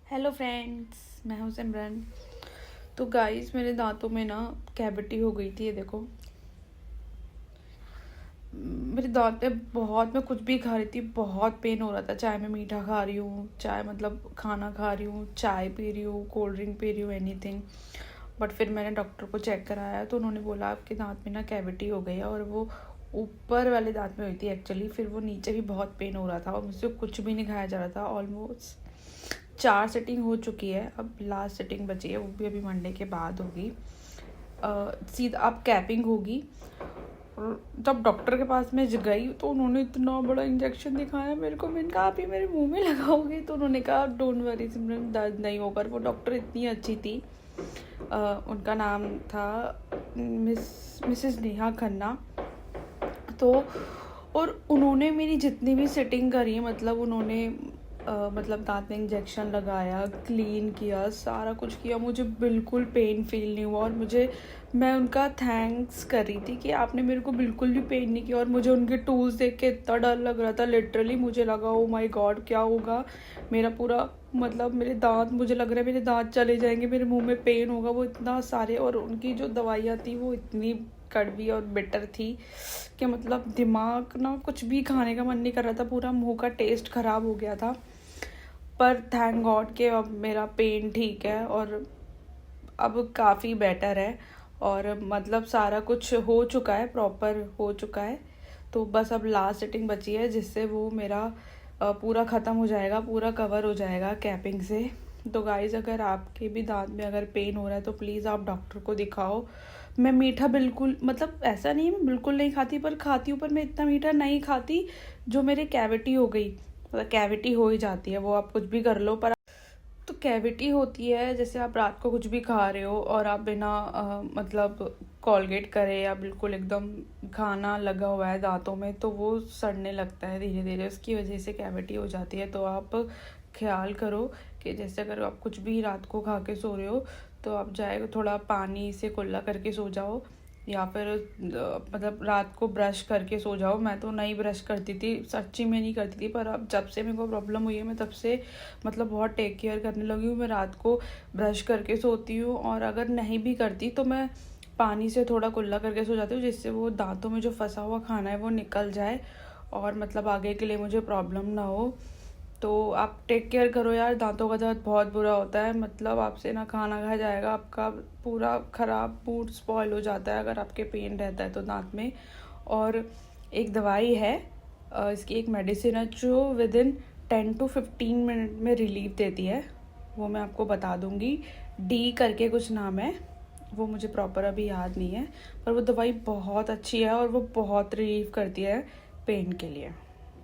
Hello friends, मैं हूँ सिमरन। तो गाइस, मेरे दांतों में ना कैविटी हो गई थी। ये देखो, मेरे दांत में बहुत, मैं कुछ भी खा रही थी बहुत पेन हो रहा था। चाहे मैं मीठा खा रही हूँ, चाहे मतलब खाना खा रही हूँ, चाय पी रही हूँ, कोल्ड ड्रिंक पी रही हूँ, एनीथिंग। बट फिर मैंने डॉक्टर को चेक कराया तो उन्होंने बोला आपके दांत में ना कैविटी हो गई है, और वो ऊपर वाले दांत में हुई थी एक्चुअली। फिर वो नीचे भी बहुत पेन हो रहा था और मुझसे कुछ भी नहीं खाया जा रहा था। ऑलमोस्ट 4 सिटिंग हो चुकी है, अब लास्ट सिटिंग बची है, वो भी अभी मंडे के बाद होगी। सीधा अब कैपिंग होगी। और जब डॉक्टर के पास मैं गई तो उन्होंने इतना बड़ा इंजेक्शन दिखाया मेरे को। मैंने कहा आप ये मेरे मुंह में लगाओगे? तो उन्होंने कहा डोंट वरी सिमरन, दर्द नहीं होगा। वो डॉक्टर इतनी अच्छी थी। उनका नाम था मिसेस नेहा खन्ना। तो और उन्होंने मेरी जितनी भी सिटिंग करी है, मतलब उन्होंने मतलब दांत में इंजेक्शन लगाया, क्लीन किया, सारा कुछ किया, मुझे बिल्कुल पेन फील नहीं हुआ। और मैं उनका थैंक्स कर रही थी कि आपने मेरे को बिल्कुल भी पेन नहीं किया। और मुझे उनके टूल्स देख के इतना डर लग रहा था, लिटरली मुझे लगा ओ माय गॉड क्या होगा मेरा पूरा, मतलब मेरे दांत, मुझे लग रहा है मेरे दांत चले जाएंगे, मेरे मुंह में पेन होगा। वो इतना सारे, और उनकी जो दवाइयाँ थी वो इतनी कड़वी और बिटर थी कि मतलब दिमाग ना, कुछ भी खाने का मन नहीं कर रहा था, पूरा मुंह का टेस्ट ख़राब हो गया था। पर थैंक गॉड कि अब मेरा पेन ठीक है और अब काफ़ी बेटर है। और मतलब सारा कुछ हो चुका है, प्रॉपर हो चुका है। तो बस अब लास्ट सिटिंग बची है जिससे वो मेरा पूरा ख़त्म हो जाएगा, पूरा कवर हो जाएगा कैपिंग से। तो गाइज़, अगर आपके भी दांत में अगर पेन हो रहा है तो प्लीज़ आप डॉक्टर को दिखाओ। मैं मीठा बिल्कुल, मतलब ऐसा नहीं है मैं बिल्कुल नहीं खाती, पर खाती हूँ, पर मैं इतना मीठा नहीं खाती जो मेरे कैविटी हो गई। मतलब कैविटी हो ही जाती है, वो आप कुछ भी कर लो। पर तो कैविटी होती है जैसे आप रात को कुछ भी खा रहे हो और आप बिना मतलब कॉलगेट करे या बिल्कुल एकदम खाना लगा हुआ है दांतों में, तो वो सड़ने लगता है धीरे धीरे, उसकी वजह से कैविटी हो जाती है। तो आप ख्याल करो कि जैसे अगर आप कुछ भी रात को खा के सो रहे हो तो आप जाए थोड़ा पानी से कुल्ला करके सो जाओ, या फिर मतलब रात को ब्रश करके सो जाओ। मैं तो नहीं ब्रश करती थी, सच्ची में नहीं करती थी, पर अब जब से मेरे को प्रॉब्लम हुई है मैं तब से मतलब बहुत टेक केयर करने लगी हूँ। मैं रात को ब्रश करके सोती हूँ, और अगर नहीं भी करती तो मैं पानी से थोड़ा कुल्ला करके सो जाती हूँ, जिससे वो दांतों में जो फंसा हुआ खाना है वो निकल जाए, और मतलब आगे के लिए मुझे प्रॉब्लम ना हो। तो आप टेक केयर करो यार, दांतों का दर्द बहुत बुरा होता है। मतलब आपसे ना खाना खाया जाएगा, आपका पूरा ख़राब मूड स्पॉइल हो जाता है अगर आपके पेन रहता है तो दांत में। और एक दवाई है, इसकी एक मेडिसिन है जो विद इन 10 to 15 मिनट में रिलीफ देती है। वो मैं आपको बता दूंगी, डी करके कुछ नाम है, वो मुझे प्रॉपर अभी याद नहीं है। पर वो दवाई बहुत अच्छी है और वो बहुत रिलीफ करती है पेन के लिए।